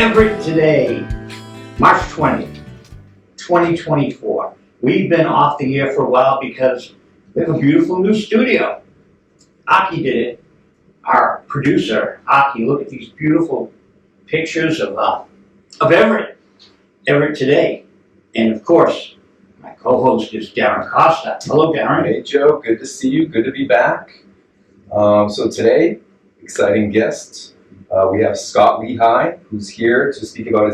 Everett Today, March 20th, 2024. We've been off the air for a while because we have a beautiful new studio. Aki did it. Our producer, Aki, look at these beautiful pictures of Everett Today. And of course, my co-host is Darren Costa. Hello, Darren. Hey, Joe. Good to see you. Good to be back. So today, exciting guest. We have Scot Lehigh, who's here to speak about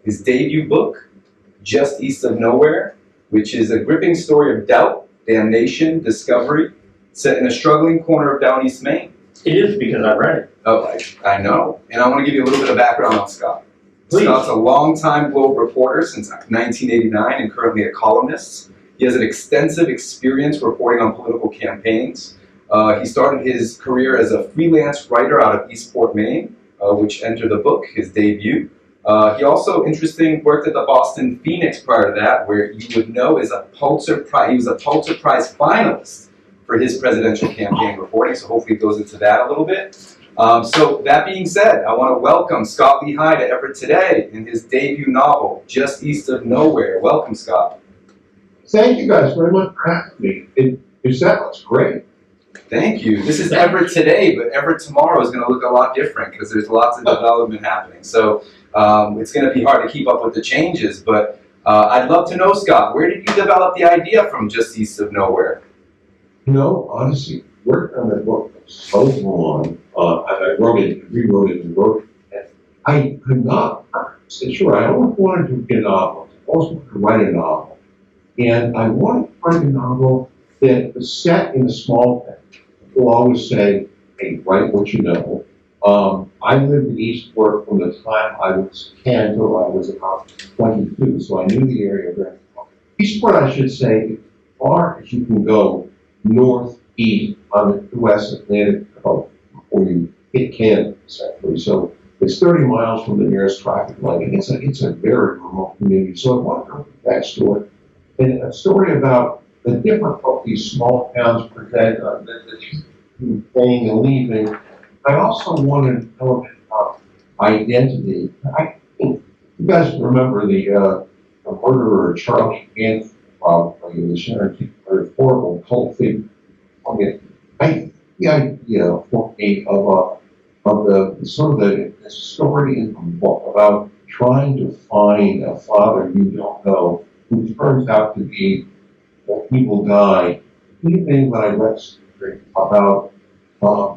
his debut book, Just East of Nowhere, which is a gripping story of doubt, damnation, discovery, set in a struggling corner of Down East Maine. It is because I read it. Oh, I know. And I want to give you a little bit of background on Scot. Please. Scott's a longtime Globe reporter since 1989 and currently a columnist. He has an extensive experience reporting on political campaigns. He started his career as a freelance writer out of Eastport, Maine, which entered the book, his debut. He also, worked at the Boston Phoenix prior to that, where you would know is a Pulitzer Prize. He was a Pulitzer Prize finalist for his presidential campaign reporting, so hopefully it goes into that a little bit. So that being said, I want to welcome Scot Lehigh to Everett Today in his debut novel, Just East of Nowhere. Welcome, Scot. Thank you guys very much for having me. That looks great. Thank you. This is Everett Today, but Everett tomorrow is going to look a lot different because there's lots of development happening. So it's going to be hard to keep up with the changes, but I'd love to know, Scot, where did you develop the idea from Just East of Nowhere? You know, honestly, working on that book was so long. I wrote it, rewrote it, and wrote it. I could not, sure, I always wanted to get a novel. I always wanted to write a novel. And I wanted to write a novel that was set in a small town. People always say, hey, write what you know. I lived in Eastport from the time I was 10 till I was about 22, so I knew the area very well. Eastport, I should say, as far as you can go northeast on the west Atlantic coast before you hit Canada, essentially. So it's 30 miles from the nearest traffic light, and it's a very remote community. So I wanted to write that story, and a story about the difficulties small towns present, paying and leaving. I also wanted an element of identity. I think you guys remember the murderer Charlie Manson, probably the center of horrible cult figure. The idea for me of the sort of the story in the book about trying to find a father you don't know who turns out to be an evil guy. Anything that I read about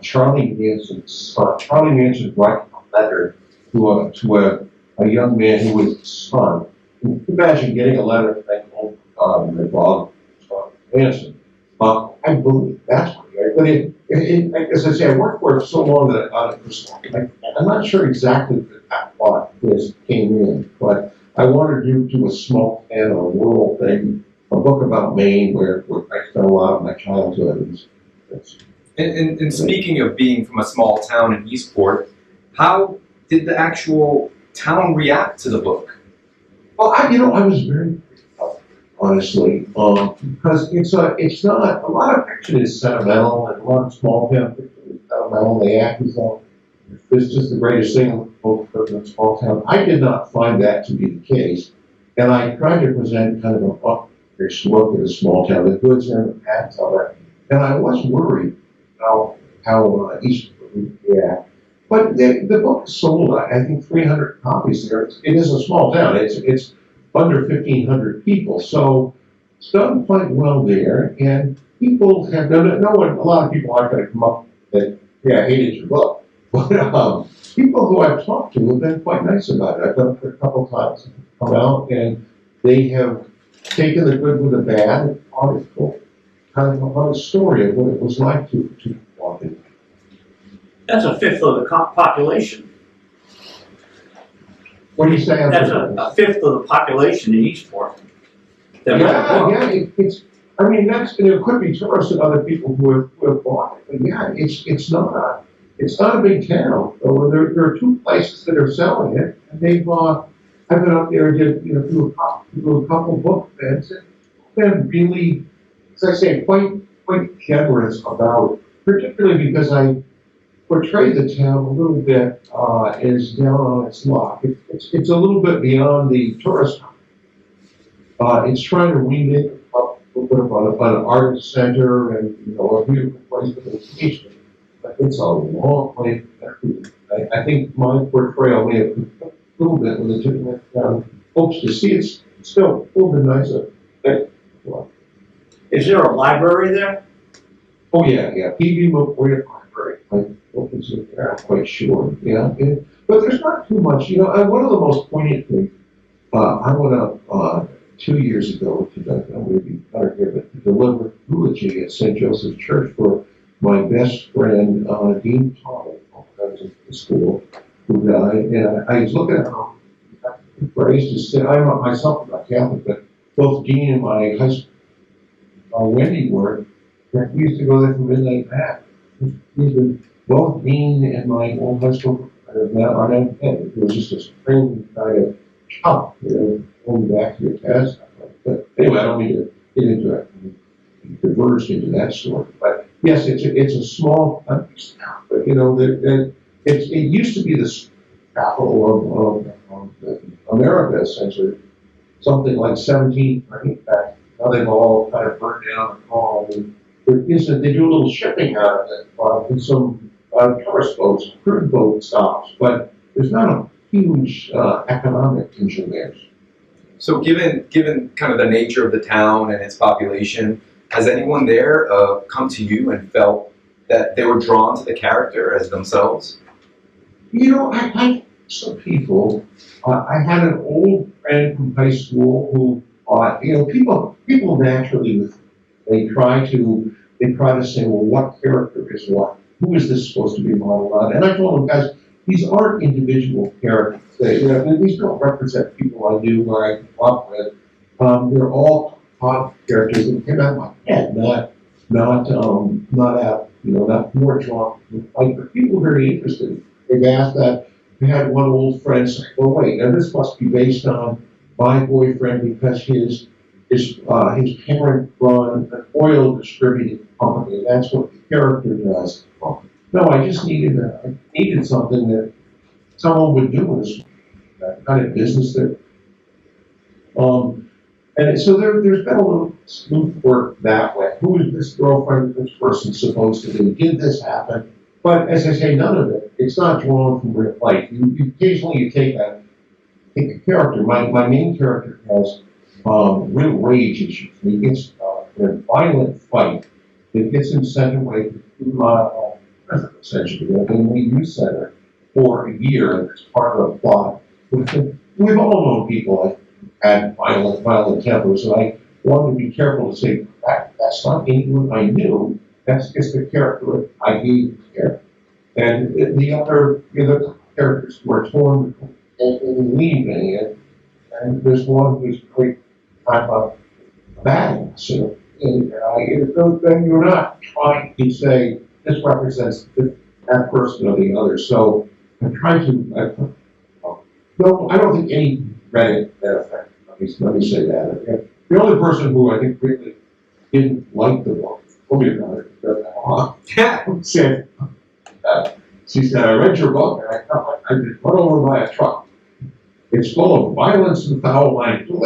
Charlie Manson's son. Charlie Manson writing a letter to a young man who was his son. Imagine getting a letter saying, "Oh God, my father, Manson." I believe that's what he wrote. But as I say, I worked for it so long that I'm not sure exactly that plot this came in, but I wanted to do a small town, a rural thing, a book about Maine where I spent a lot of my childhood. And speaking of being from a small town in Eastport, how did the actual town react to the book? Well, I was very honestly, because it's not, a lot of fiction is sentimental, and a lot of small town fiction is sentimental. They act as though it's just the greatest thing in a small town. I did not find that to be the case, and I tried to present kind of a look at a small town, the goods and the bads of it, and I was worried how Eastport would react. But the book sold, I think, 300 copies there. It is a small town. It's under 1,500 people, so it's done quite well there. And people have done it. A lot of people aren't going to come up that, I hated your book. But people who I've talked to have been quite nice about it. I've done it a couple of times, come out, and they have taken the good with the bad and article kind of about a story of what it was like to walk in. That's a fifth of the population. What do you say? That's a fifth of the population in Eastport. It's. I mean, it could be tourists and other people who have bought it. But yeah, it's not a big town. So there are two places that are selling it, and they've. I've been up there and did do a couple book events, and been really, as I say, quite generous about it. Particularly because portray the town a little bit is down on its luck. It's a little bit beyond the tourist. It's trying to remake up a little bit about an art center and a beautiful place for vacation. But it's a long way. I think my portrayal may have been a little bit with the different folks to see. It's still a little bit nicer. Is there a library there? Oh yeah. PB Memorial Library. What is it there? I'm quite sure. Yeah. But there's not too much. One of the most poignant things. I went up 2 years ago, which I would be better here, but to deliver eulogy at St. Joseph's Church for my best friend, Dean Paul, who was in school, who died. And I was looking at how raised to say, I'm not myself not Catholic, but both Dean and my high school, Wendy were. We used to go there for midnight mass. Both Dean and my old high school are now dead. It was just a strange kind of chop, going back to your past. But anyway, I don't mean to get into it. Diverged into that story. But yes, it's a small country town. But it used to be the capital of America, essentially. Something like 17, I think back. Now they've all kind of burned down and gone. They do a little shipping out of it, and some tourist boats, cruise boat stops, but there's not a huge economic engine there. So given kind of the nature of the town and its population, has anyone there come to you and felt that they were drawn to the character as themselves? I some people. I had an old friend from high school who, people naturally, they try to say, well, what character is what? Who is this supposed to be modeled on? And I told them, guys, these aren't individual characters. These don't represent people I knew or I grew up with. They're all characters that came out of my head, not more drawn to the fight. But people are very interested. They've asked that. I had one old friend say, well, wait, now this must be based on my boyfriend because his parent run an oil distributing company. That's what the character does. No, I just needed something that someone would do in this kind of business there. And so there's been a little sleuth work that way. Who is this girlfriend, this person supposed to be? Did this happen? But as I say, none of it. It's not drawn from real life. Occasionally you take a character. My main character has real rage issues. He gets in a violent fight that gets him sent away to prison, essentially, in the youth center for a year as part of a plot. We've all known people like had violent tempers, and I wanted to be careful to say that's not anyone I knew. That's just the character I gave here. And the other characters who are torn and leaving, and there's one who's quite kind of a badass. Then you're not trying to say this represents that person or the other. So I'm trying to. No, I don't think any read it that effect. Let me say that. The only person who I think really didn't like the book, said, she said, I read your book and I've been run over by a truck. It's full of violence and foul language.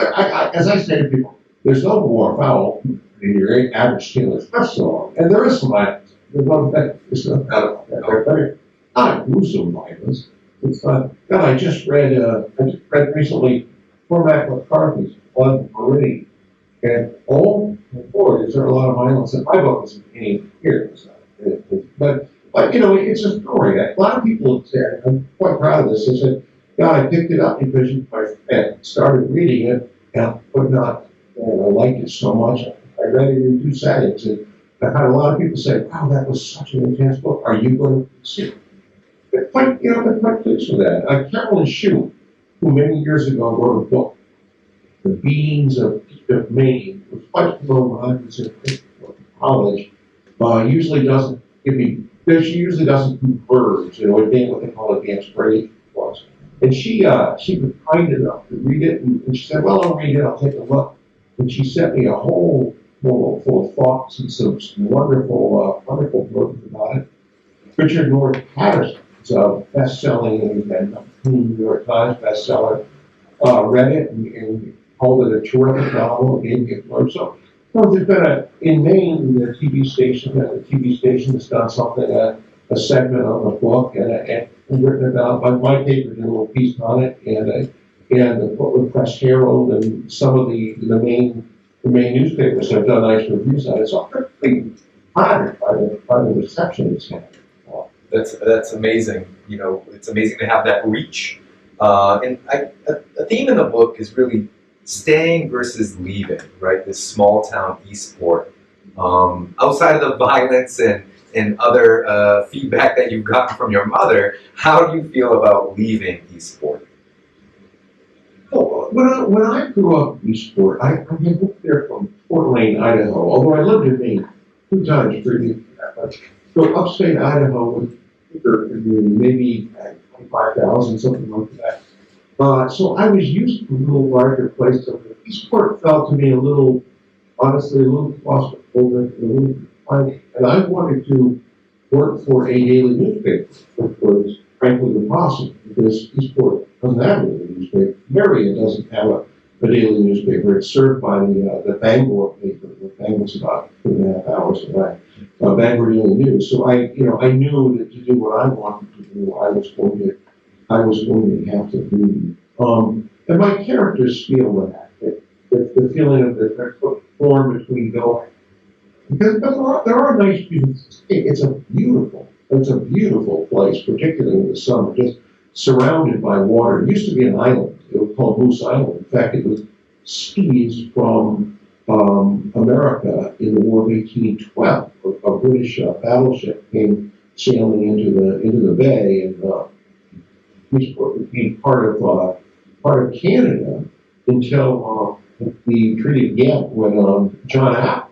As I say to people, there's no more foul in your average Taylor Swift song. And there is some violence. There's no doubt about that. Not gruesome violence. It's not. God, I just read recently Cormac McCarthy's Blood Meridian. And oh boy, is there a lot of violence in my book isn't any here. But it's a story. A lot of people have said, I'm quite proud of this, they said, God, I picked it up because my friend started reading it and could not, I liked it so much. I read it in 2 seconds. And I've had a lot of people say, wow, that was such an intense book. Are you going to see it? They're quite pleased with that. Carolyn Shue, who many years ago wrote a book, The Beings of Maine, was quite low when I was in college, usually doesn't give me, she usually doesn't do verbs, what they call advanced grade was. And she was kind enough to read it, and she said, well, I'll read it, I'll take a look. And she sent me a whole full of thoughts and some wonderful words about it. Richard North Patterson is a best-selling and New York Times bestseller. Read it and called it a terrific novel and gave me a blurb. So, there's been in Maine, the TV station has done something, a segment on the book and written about, my paper did a little piece on it, and the Portland Press Herald and some of the main newspapers have done nice reviews on it. So I'm pretty honored by the reception it's had. That's amazing. You know, it's amazing to have that reach. And a theme in the book is really staying versus leaving, right? This small town Eastport. Outside of the violence and other feedback that you've gotten from your mother, how do you feel about leaving Eastport? Oh, when I grew up in Eastport, I moved there from Fort Wayne, Idaho, although I lived in Maine 2 times previous to that. So upstate Idaho was bigger, maybe 25,000, something like that. So I was used to a little larger place. So Eastport felt to me honestly, a little claustrophobic, a little tiny. And I wanted to work for a daily newspaper, which was frankly impossible, because Eastport doesn't have a daily newspaper. Marion doesn't have a daily newspaper. It's served by the Bangor paper. The Bangor's about 2.5 hours away. Bangor Daily News. So I knew that to do what I wanted to do, I was going to have to leave. And my characters feel that the feeling of the form between going. Because there are nice people. It's a beautiful place, particularly in the summer, just surrounded by water. It used to be an island. It was called Moose Island. In fact, it was seized from America in the War of 1812. A British battleship came sailing into the bay, and Eastport became part of Canada until the Treaty of Ghent, when John Adams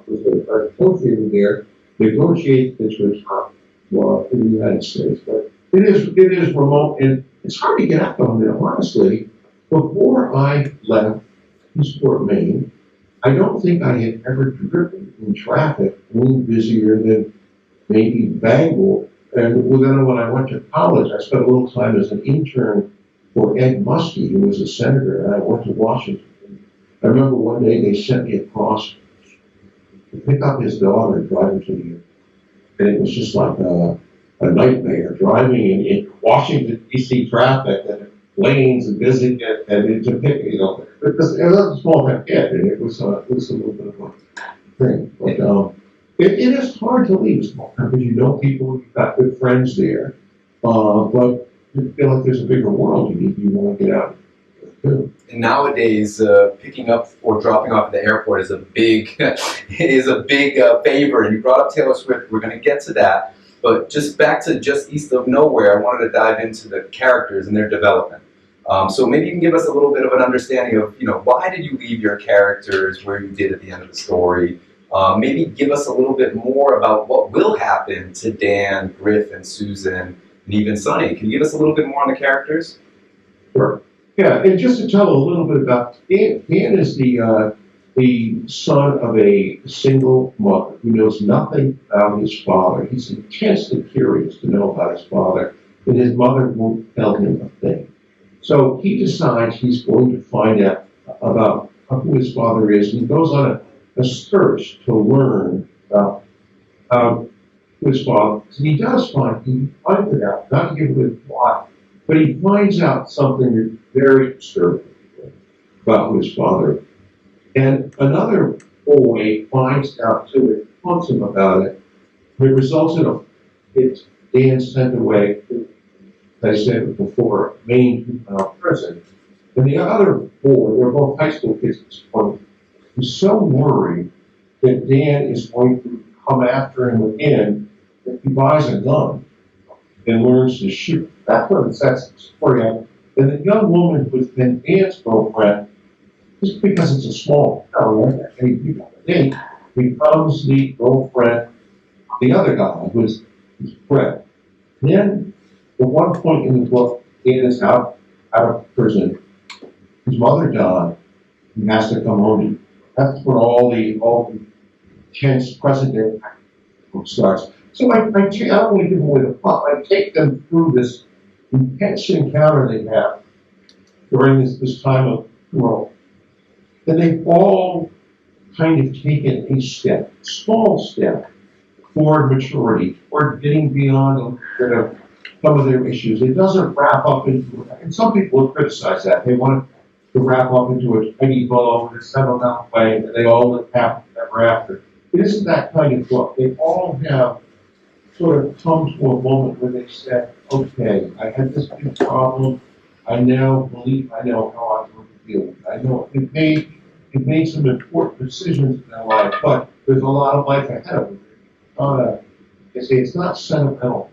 was a negotiator there, negotiated this return in the United States. But it is remote, and it's hard to get up on there, honestly. Before I left Eastport, Maine, I don't think I had ever driven in traffic any busier than maybe Bangor. And then when I went to college, I spent a little time as an intern for Ed Muskie, who was a senator, and I went to Washington. I remember one day they sent me across to pick up his daughter and drive her to the airport. And it was just like a nightmare, driving in Washington, D.C. traffic, and lanes and busy, and to pick, because it was a small town kid, and it was a little bit of a thing. But it is hard to leave a small town because you know people, you've got good friends there, but you feel like there's a bigger world you want to get out too. And nowadays, picking up or dropping off at the airport is a big favor. And you brought up Taylor Swift. We're going to get to that. But just back to Just East of Nowhere, I wanted to dive into the characters and their development. So maybe you can give us a little bit of an understanding of, why did you leave your characters where you did at the end of the story? Maybe give us a little bit more about what will happen to Dan, Griff, and Susan, and even Sonny. Can you give us a little bit more on the characters? Sure. Yeah, and just to tell a little bit about Dan. Dan is the son of a single mother who knows nothing about his father. He's intensely curious to know about his father, and his mother won't tell him a thing. So he decides he's going to find out about who his father is, and he goes on a search to learn about who his father is. And he finds it out, not to give away the plot, but he finds out something very disturbing about who his father is. And another boy finds out too, and talks him about it. It results in Dan sent away to, as I said before, Maine juvenile prison. And the other boy, they're both high school kids at this point, is so worried that Dan is going to come after him again that he buys a gun and learns to shoot. That's what it sets the story up. And the young woman who's been Dan's girlfriend, just because it's a small town, right? He becomes the girlfriend of the other guy who's Fred. Then, at one point in the book, Dan is out of prison. His mother died. He has to come home. That's when all the tense present day starts. So I don't want to give away the plot. I take them through this intense encounter they have during this time of growth. And they've all kind of taken a step, small step, toward maturity, or getting beyond some of their issues. It doesn't wrap up into, and some people will criticize that. They want to wrap up into a tiny bow and settle down way, and they all live happily ever after. It isn't that kind of book. They all have sort of come to a moment where they said, okay, I had this big problem. I now believe I know how I'm going to deal with it. I know it made some important decisions in their life, but there's a lot of life ahead of them. I say it's not sentimental.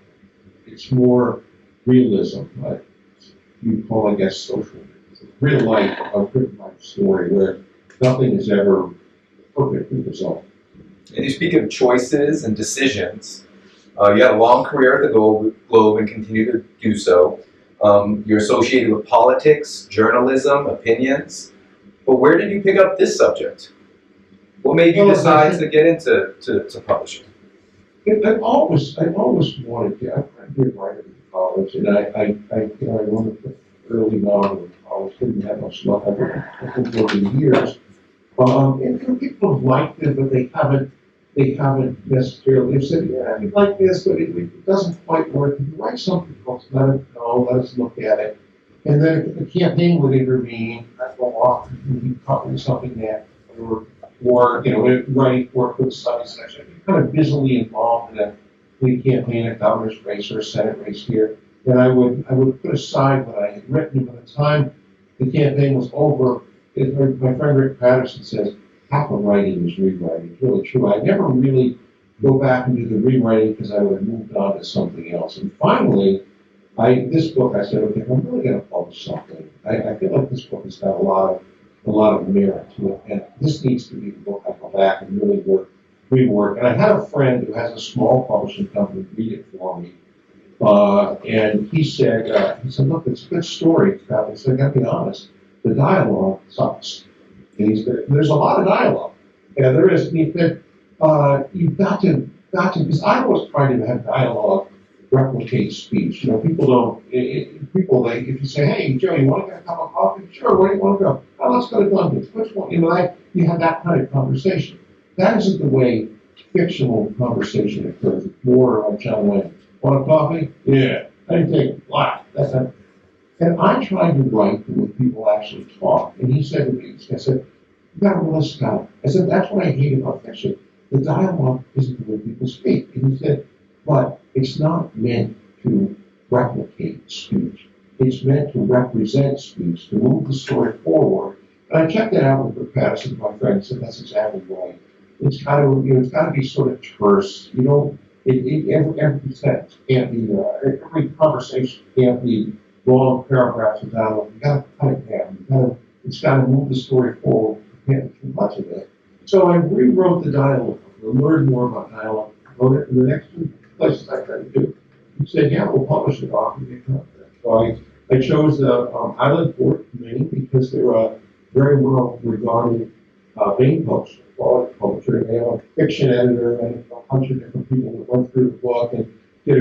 It's more realism, like you call, I guess, social. It's a real life story where nothing is ever perfectly resolved. And you speak of choices and decisions. You had a long career at the Globe and continue to do so. You're associated with politics, journalism, opinions. But where did you pick up this subject? What made you decide to get into publishing? I've always wanted to. I did write in college, and I wrote an early novel in college. Didn't have much luck. I've been over the years. And people have liked it, but they haven't necessarily. They've said, yeah, we like this, but it doesn't quite work. If you write something else, let it know, let us look at it. And then if the campaign would intervene, I'd go off and be covering something that, or writing for the study section. Kind of busily involved in a campaign, a governor's race or a Senate race here. And I would put aside what I had written, and by the time the campaign was over, my friend Rick Patterson says, half of writing is rewriting. It's really true. I never really go back and do the rewriting because I would have moved on to something else. And finally, this book, I said, okay, I'm really going to publish something. I feel like this book has got a lot of merit to it, and this needs to be the book I go back and really rework. And I had a friend who has a small publishing company read it for me, and he said, look, it's a good story. He said, I got to be honest, the dialogue sucks. And he said, there's a lot of dialogue. Yeah, there is. And he said, you've got to, because I was trying to have dialogue replicate speech. People don't, if you say, hey, Joe, you want to get a cup of coffee? Sure, where do you want to go? Oh, let's go to London. Which one? You have that kind of conversation. That isn't the way fictional conversation occurs. It's more like John Lennon. Want a coffee? Yeah. I didn't take a lot. That's it. And I tried to write the way people actually talk. And he said to me, I said, you got to really Scott. I said, that's what I hate about fiction. The dialogue isn't the way people speak. And he said, but it's not meant to replicate speech. It's meant to represent speech, to move the story forward. And I checked that out with Rick Patterson, my friend. He said, that's exactly right. It's got to be sort of terse. Every sentence can't be, every conversation can't be long paragraphs of dialogue. You got to cut it down. It's got to move the story forward. You can't do too much of it. So I rewrote the dialogue. I learned more about dialogue. I wrote it in the next two places I tried to do. He said, yeah, we'll publish it off and get content. So I chose the Island Fort, Maine, because they're a very well regarded Maine publisher, quality publisher. They have a fiction editor and a bunch of different people that went through the book and he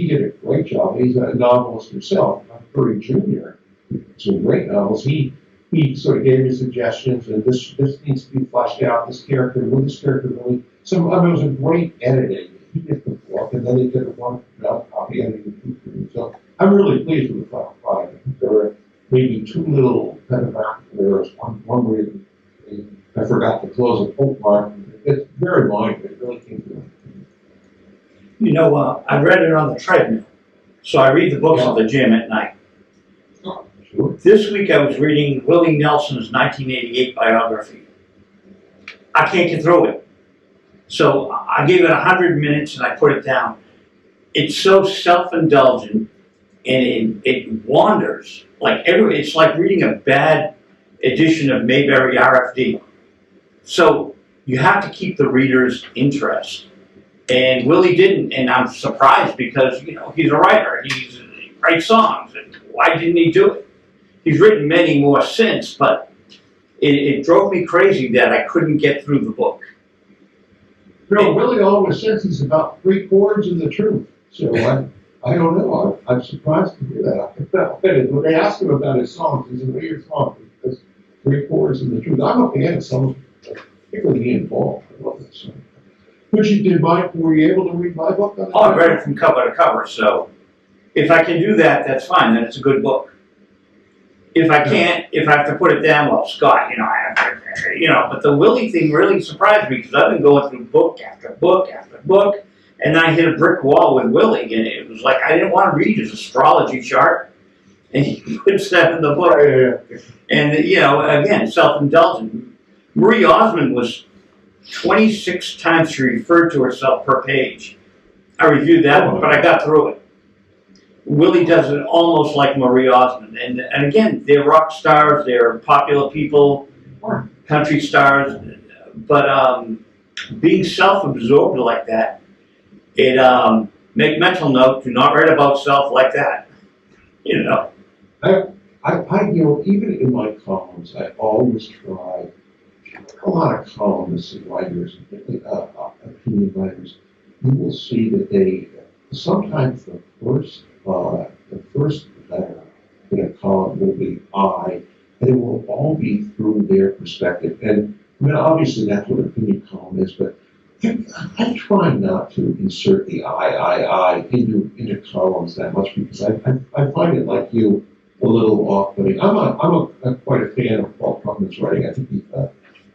did a great job. He's a novelist himself, Curry Jr. Some great novels. He sort of gave me suggestions, and this needs to be fleshed out. This character really. It was a great editing. He did the book, and then he did a wonderful job copy editing too. So I'm really pleased with the final product. I think there were maybe two little typographical errors. One where I forgot to close a bookmark. It's very minor, but it really came through. I read it on the treadmill, so I read the books at the gym at night. Sure. This week I was reading Willie Nelson's 1988 biography. I can't get through it. So I gave it 100 minutes and I put it down. It's so self-indulgent and it wanders. It's like reading a bad edition of Mayberry RFD. So you have to keep the reader's interest. And Willie didn't, and I'm surprised because, he's a writer. He writes songs, and why didn't he do it? He's written many more since, but it drove me crazy that I couldn't get through the book. No, Willie always says he's about 3/4 of the truth. So I don't know. I'm surprised to hear that. When they asked him about his songs, he said, "What are your songs?" Because 3/4 of the truth. I'm a fan of songs, particularly Ian Paul. I love that song. But were you able to read my book? Oh, I read it from cover to cover, so if I can do that, that's fine, then it's a good book. If I can't, if I have to put it down, well, Scott, I have to, but the Willie thing really surprised me because I've been going through book after book after book, and then I hit a brick wall with Willie, and it was like I didn't want to read his astrology chart, and he puts that in the book. And, again, self-indulgent. Marie Osmond was 26 times she referred to herself per page. I reviewed that one, but I got through it. Willie does it almost like Marie Osmond. And again, they're rock stars, they're popular people, country stars. But being self-absorbed like that, make mental note, do not write about self like that. Even in my columns, I always try, a lot of columnists and writers, opinion writers, you will see that they, sometimes the first letter in a column will be I, and it will all be through their perspective. And obviously that's what an opinion column is, but I try not to insert the I into columns that much because I find it like you a little off-putting. I'm quite a fan of Paul Krugman's writing. I think he's a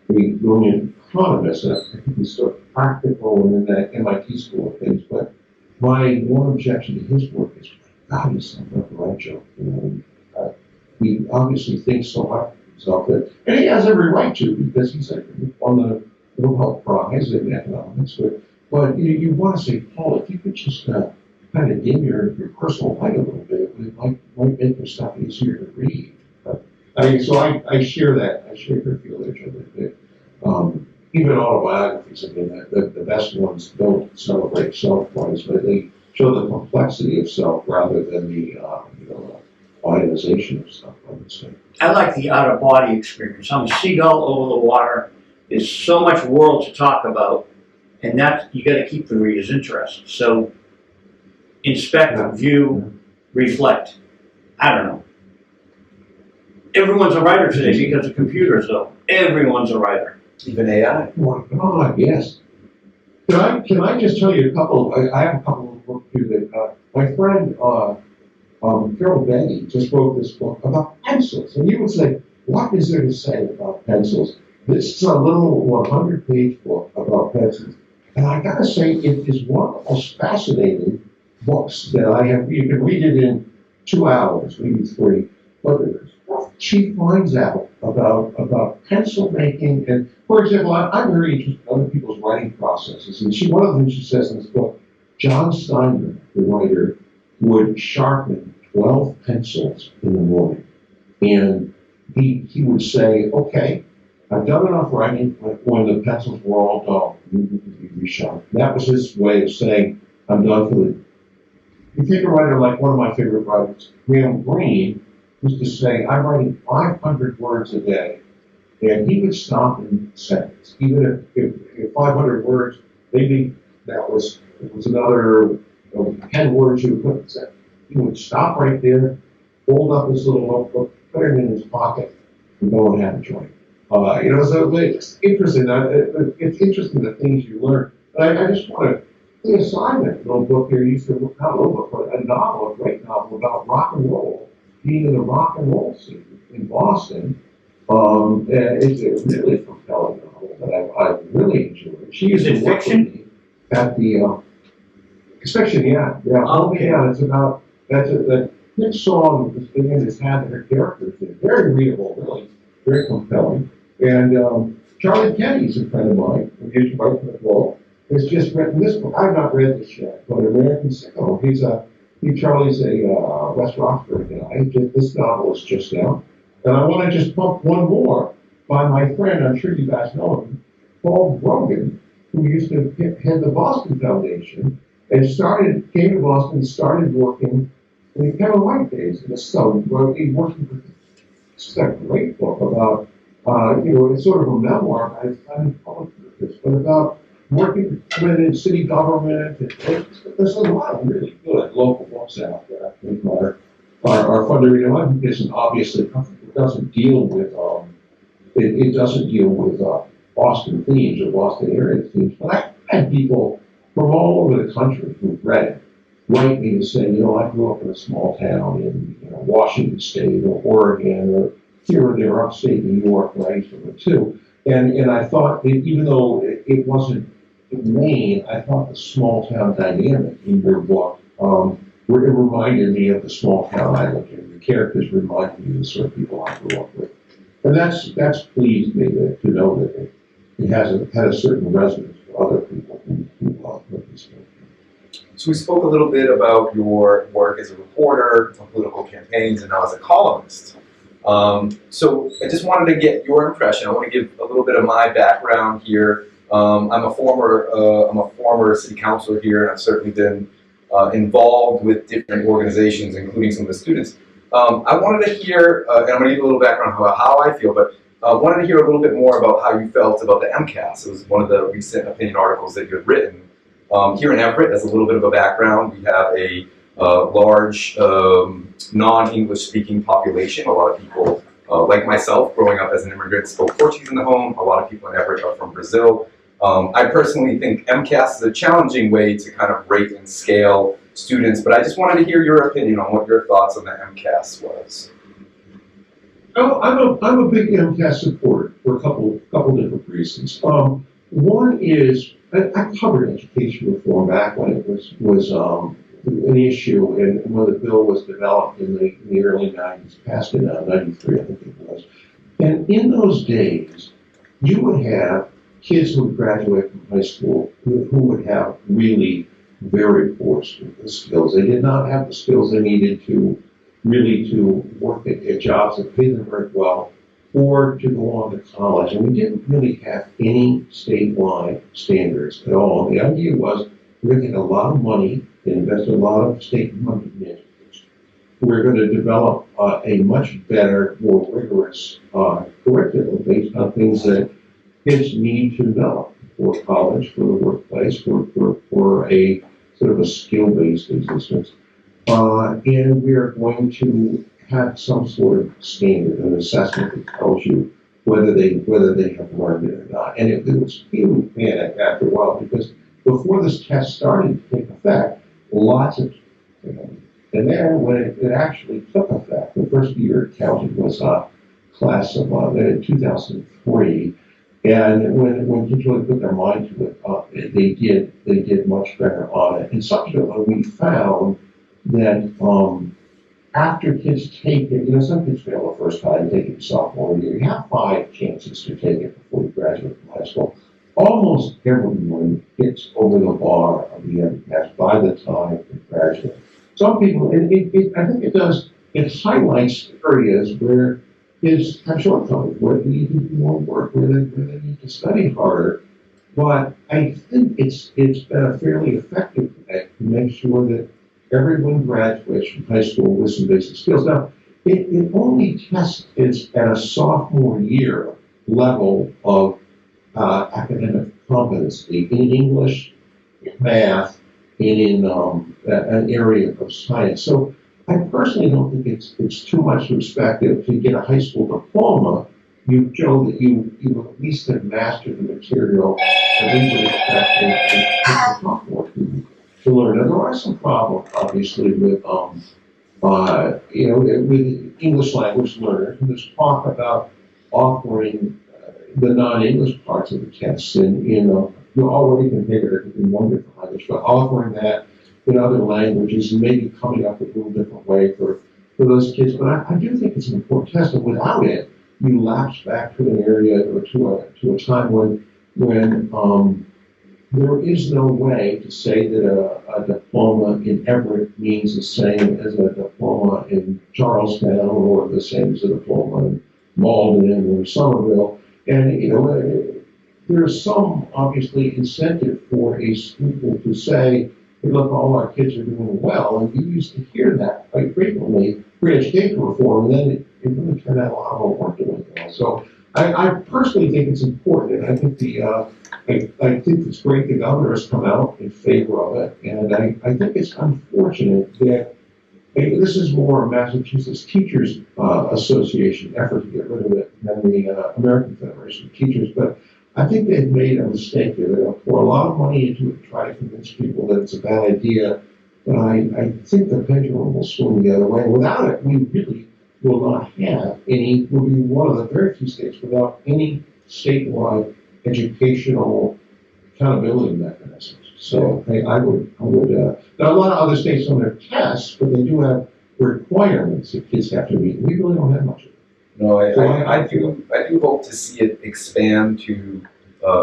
brilliant economist, and I think he's sort of practical and in that MIT school of things. But my one objection to his work is, God, he's not the right joke. He obviously thinks so much of himself and he has every right to because he's on the Nobel Prize in economics. But you want to say, Paul, if you could just kind of dim your personal light a little bit, it might make your stuff easier to read. But so I share that. I share your feelings of it. Even autobiographies, the best ones don't celebrate self twice, but they show the complexity of self rather than the idealization of self, I would say. I like the out-of-body experience. I'm a seagull over the water. There's so much world to talk about, and that you got to keep the readers interested. So inspect, view, reflect. I don't know. Everyone's a writer today because of computers, though. Everyone's a writer. Even AI. Oh my God, yes. Can I just tell you a couple? I have a couple of books here that my friend Carol Benny just wrote this book about pencils, and you would say, what is there to say about pencils? This is a little 100-page book about pencils, and I gotta say, it is one of the most fascinating books that I have. You can read it in 2 hours, maybe 3. But she finds out about pencil making, and for example, I'm very interested in other people's writing processes. And one of the things she says in this book, John Snyder, the writer, would sharpen 12 pencils in the morning, and he would say, "Okay, I've done enough writing." When the pencils were all dull, you resharpen. That was his way of saying, "I'm done for the." You take a writer like one of my favorite writers, Graham Greene, used to say, "I'm writing 500 words a day," and he would stop in seconds. Even if 500 words, maybe it was another 10 words you would put in a sentence. He would stop right there, fold up his little notebook, put it in his pocket, and go and have a joint. So it's interesting. It's interesting the things you learn. But I just want to lay aside that little book here. You said, not a little book, but a novel, a great novel about rock and roll. Being in the rock and roll scene in Boston, it's a really compelling novel that I really enjoyed. She used to work with me at the, it's fiction, yeah. Okay. Yeah, it's about, that hit song this thing in his hand and her characters. Very readable, really, very compelling. And Charlie Kennedy's a friend of mine, who used to write for the Globe, has just written this book. I've not read this yet, but American Sicko. Charlie's a West Roxbury guy. This novel is just out. And I want to just pump one more by my friend, I'm sure you guys know him, Paul Brogan, who used to head the Boston Foundation and came to Boston and started working in the Kevin White days in the South. He worked with this is a great book about, it's sort of a memoir, I haven't published this, but about working within city government, there's a lot of really good local books out there. I think are funded. You know, I think this, and obviously it doesn't deal with it doesn't deal with Boston themes or Boston area themes, but I had people from all over the country who've read it write me to say, you know, I grew up in a small town in Washington State or Oregon or here or there upstate New York, where I used to live too. And I thought that even though it wasn't in Maine, I thought the small town dynamic in your book, it reminded me of the small town I lived in. The characters reminded me of the sort of people I grew up with. And that's pleased me to know that it had a certain resonance for other people who wrote this book. So we spoke a little bit about your work as a reporter on political campaigns and now as a columnist. So I just wanted to get your impression. I want to give a little bit of my background here. I'm a former city councilor here, and I've certainly been involved with different organizations, including some of the students. I wanted to hear, and I'm going to give a little background on how I feel, but I wanted to hear a little bit more about how you felt about the MCAS. It was one of the recent opinion articles that you had written. Here in Everett, as a little bit of a background, we have a large non-English speaking population. A lot of people, like myself, growing up as an immigrant, spoke Portuguese in the home. A lot of people in Everett are from Brazil. I personally think MCAS is a challenging way to kind of rate and scale students, but I just wanted to hear your opinion on what your thoughts on the MCAS was. Oh, I'm a big MCAS supporter for a couple different reasons. One is I covered education reform back when it was an issue, and when the bill was developed in the early 90s, passed in 93, I think it was. And in those days, you would have kids who would graduate from high school who would have really very poor skills. They did not have the skills they needed to work at jobs that paid them very well, or to go on to college. And we didn't really have any statewide standards at all. The idea was we're going to get a lot of money and invest a lot of state money in education. We're going to develop a much better, more rigorous curriculum based on things that kids need to know for college, for the workplace, for a sort of a skill-based existence. And we are going to have some sort of standard, an assessment that tells you whether they have learned it or not. And it was really panic after a while, because before this test started to take effect, lots of and then when it actually took effect, the first year it counted was class of 2003. And when kids really put their mind to it, they did much better on it. And subsequently, we found that after kids take it, some kids fail the first time, take it sophomore year. You have 5 chances to take it before you graduate from high school. Almost everyone gets over the bar of the MCAS by the time they graduate. Some people, I think it highlights areas where kids have shortcomings, where they need to do more work, where they need to study harder. But I think it's been a fairly effective way to make sure that everyone graduates from high school with some basic skills. Now, it only tests at a sophomore year level of academic competency in English, in math, and in an area of science. So I personally don't think it's too much to expect that to get a high school diploma, you show that you at least have mastered the material that we would expect a sophomore to learn. And there are some problems, obviously, with with English language learners. And there's talk about offering the non-English parts of the tests you already configured it in one different language, but offering that in other languages and maybe coming up with a little different way for those kids. But I do think it's an important test, and without it, you lapse back to an area or to a time when there is no way to say that a diploma in Everett means the same as a diploma in Charlestown or the same as a diploma in Maltin or Somerville. And there's some obviously incentive for a school to say, hey, look, all our kids are doing well, and you used to hear that quite frequently pre-education reform, and then it really turned out a lot of what we're doing. So I personally think it's important, and I think I think it's great the governor has come out in favor of it, and I think it's unfortunate that this is more a Massachusetts Teachers Association effort to get rid of it than the American Federation of Teachers, but I think they've made a mistake here. They're going to pour a lot of money into it to try to convince people that it's a bad idea, but I think the pendulum will swing the other way. Without it, we really will not have any, we'll be one of the very few states without any statewide educational accountability mechanisms. So I would, there are a lot of other states on their tests, but they do have requirements that kids have to meet. We really don't have much of it. No, I do hope to see it expand to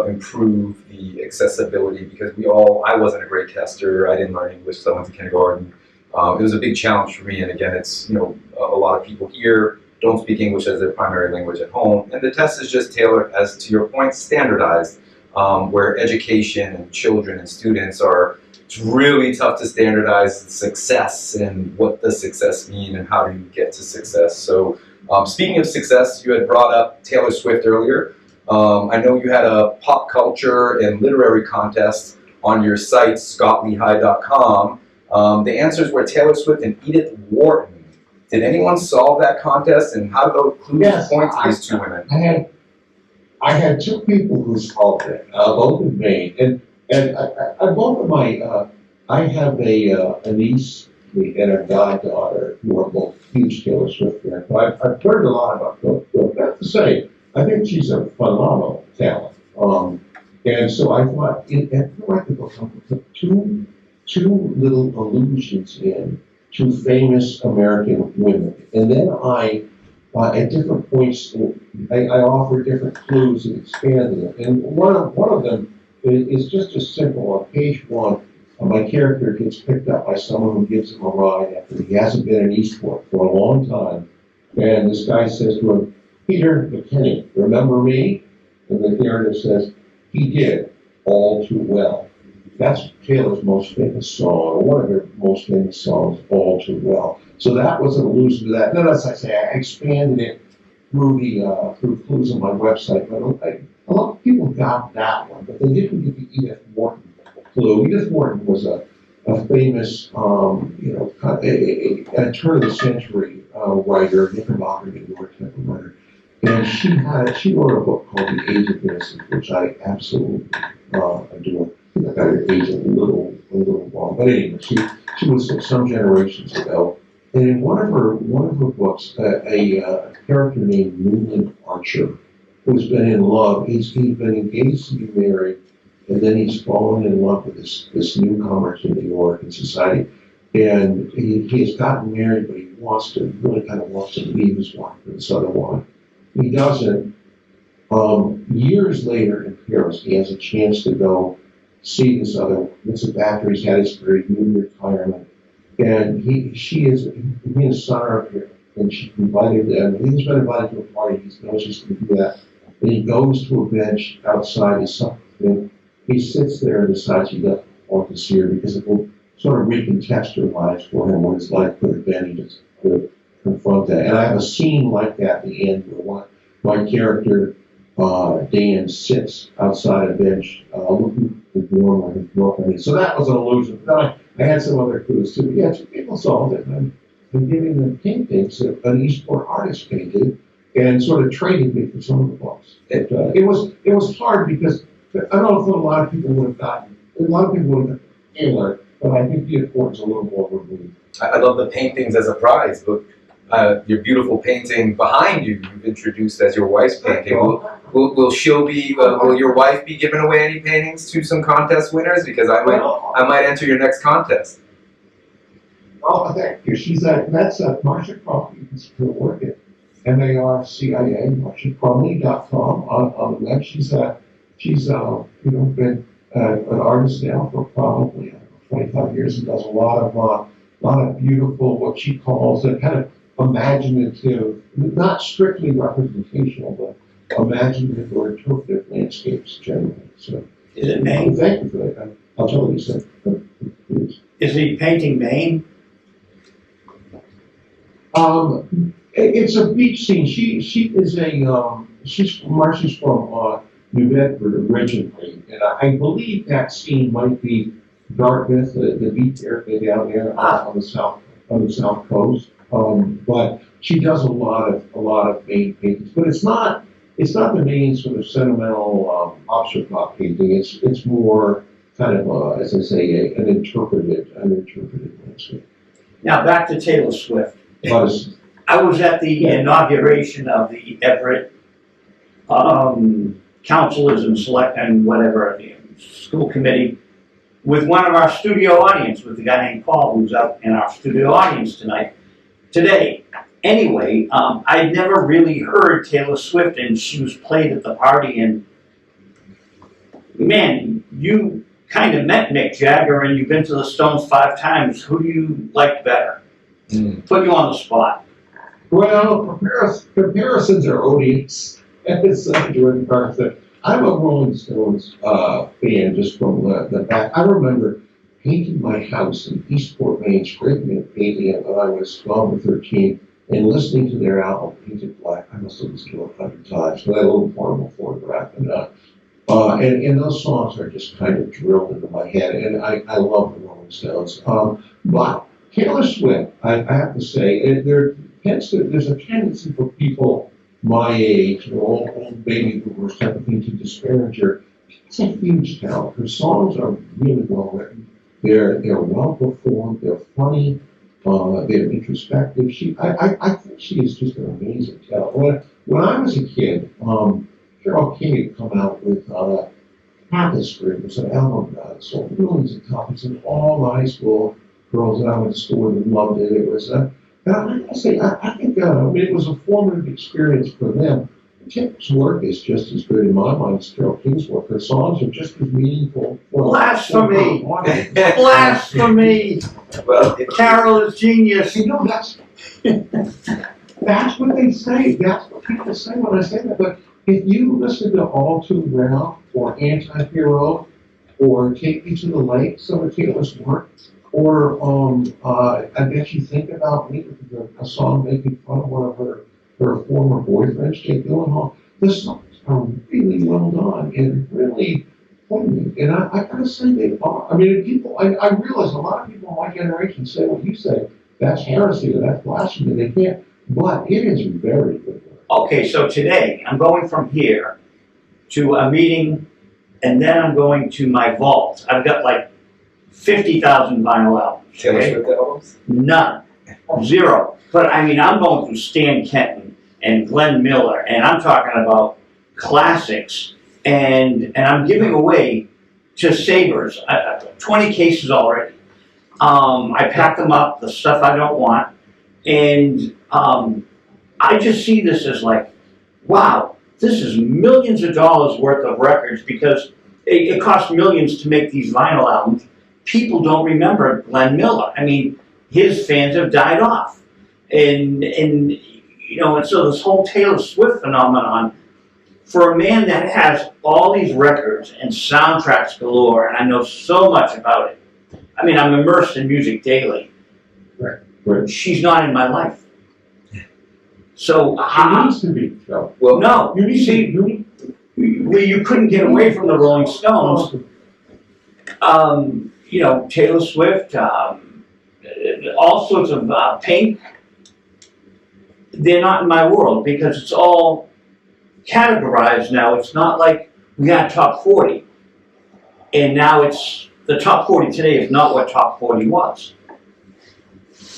improve the accessibility, because I wasn't a great tester. I didn't learn English, so I went to kindergarten. It was a big challenge for me, and again, it's, a lot of people here don't speak English as their primary language at home, and the test is just tailored, as to your point, standardized, where education and children and students it's really tough to standardize success and what does success mean and how do you get to success. So speaking of success, you had brought up Taylor Swift earlier. I know you had a pop culture and literary contest on your site, scotlehigh.com. The answers were Taylor Swift and Edith Wharton. Did anyone solve that contest, and how did those clues point to these two women? I had two people who solved it, both in Maine, and I both of my, I have a niece and a goddaughter who are both huge Taylor Swift fans. I've heard a lot about Koepp. I have to say, I think she's a phenomenal talent. And so I thought, I could go put two little allusions in to famous American women. And then at different points, I offer different clues and expanded it. And one of them is just as simple. On page 1, my character gets picked up by someone who gives him a ride after he hasn't been in Eastport for a long time. And this guy says to him, "Peter McKinney, remember me?" And the narrator says, "He did, all too well." That's Taylor's most famous song, or one of her most famous songs, "All Too Well." So that was an allusion to that. Then, as I say, I expanded it through clues on my website. But a lot of people got that one, but they didn't get the Edith Wharton clue. Edith Wharton was a famous, a turn of the century writer, Knickerbocker, New York type of writer. And she wrote a book called The Age of Innocence, which I absolutely adore. I got her age a little wrong, but anyway, she was some generations ago. And in one of her books, a character named Newland Archer, who's been in love, he's been engaged to be married, and then he's fallen in love with this newcomer to New York and society. And he has gotten married, but he wants to leave his wife for this other one. He doesn't. Years later in Paris, he has a chance to go see this actor. He's had his very new retirement, and he and son are up here, and she invited them. He's been invited to a party. He knows he's going to do that, and he goes to a bench outside his son. And he sits there and decides he doesn't want to see her because it will sort of recontextualize for him what his life could have been. He just could confront that. And I have a scene like that at the end where my character, Dan, sits outside a bench looking at the door like his girlfriend. So that was an illusion. Then I had some other clues too. But yeah, two people solved it. And I'm giving them paintings that an Eastport artist painted and sort of traded me for some of the books. It was hard because I don't know if a lot of people would have gotten Taylor, but I think the importance a little more removed. I love the paintings as a prize, but your beautiful painting behind you, you've introduced as your wife's painting. Will your wife be giving away any paintings to some contest winners? Because I might enter your next contest. Oh, thank you. That's Marcia Crumley. You can still work at MARCIA, MarciaCrumley.com on the web. She's been an artist now for probably 25 years and does a lot of beautiful, what she calls a kind of imaginative, not strictly representational, but imaginative or interpretive landscapes generally. So, is it Maine? Thank you for that. I'll tell you something. Is he painting Maine? It's a beach scene. She is a she's from New Bedford originally, and I believe that scene might be Dartmouth, the beach area down there on the south coast. But she does a lot of main paintings, but it's not the main sort of sentimental obstacle painting. It's more kind of as I say, an interpreted landscape. Now back to Taylor Swift. But I was at the inauguration of the Everett Councilors and Select and whatever, the school committee, with one of our studio audience, with the guy named Paul, who's out in our studio audience today. Anyway, I'd never really heard Taylor Swift, and she was played at the party, and man, you kind of met Mick Jagger, and you've been to the Stones 5 times. Who do you like better? Put you on the spot. well, comparisons are odious. As Jordan Carr said, I'm a Rolling Stones fan just from the back. I remember painting my house in Eastport, Maine, scraping and painting it when I was 12 or 13, and listening to their album, Painted Black. I must have listened to it 100 times, but I had a little portable photograph. And those songs are just kind of drilled into my head, and I love the Rolling Stones. But Taylor Swift, I have to say, there's a tendency for people my age, old baby boomers type of thing, to disparage her. It's a huge talent. Her songs are really well written. They're well performed. They're funny. They're introspective. I think she is just an amazing talent. When I was a kid, Carole King had come out with Tapestry. It was an album that sold millions of copies, and all the high school girls that I went to school with loved it. It was and I gotta say, I think it was a formative experience for them. Taylor's work is just as good in my mind as Carole King's work. Her songs are just as meaningful. Blasphemy! Blasphemy! Well, Carol is genius. You know, that's what they say. That's what people say when I say that. But if you listen to All Too Well or Anti-Hero or Take Me to the Lake, some of Taylor's work, or I bet you think about me, a song making fun of one of her former boyfriends, Jake Gyllenhaal. The songs are really well done and really poignant. And I gotta say they are. I mean, I realize a lot of people in my generation say what you say. That's heresy or that's blasphemy. They can't. But it is very good work. Okay, so today I'm going from here to a meeting, and then I'm going to my vault. I've got like 50,000 vinyl albums. Taylor Okay? Swift albums? None. 0. But I mean, I'm going through Stan Kenton and Glenn Miller, and I'm talking about classics, and I'm giving away to Sabres 20 cases already. I pack them up, the stuff I don't want, and I just see this as like, wow, this is millions of dollars worth of records, because it costs millions to make these vinyl albums. People don't remember Glenn Miller. I mean, his fans have died off. And so this whole Taylor Swift phenomenon, for a man that has all these records and soundtracks galore, and I know so much about it. I mean, I'm immersed in music daily. Right. She's not in my life. So, It needs to be. So. Well, no, you couldn't get away from the Rolling Stones. Taylor Swift, all sorts of Pink. They're not in my world because it's all categorized now. It's not like we had top 40. And now the top 40 today is not what top 40 was.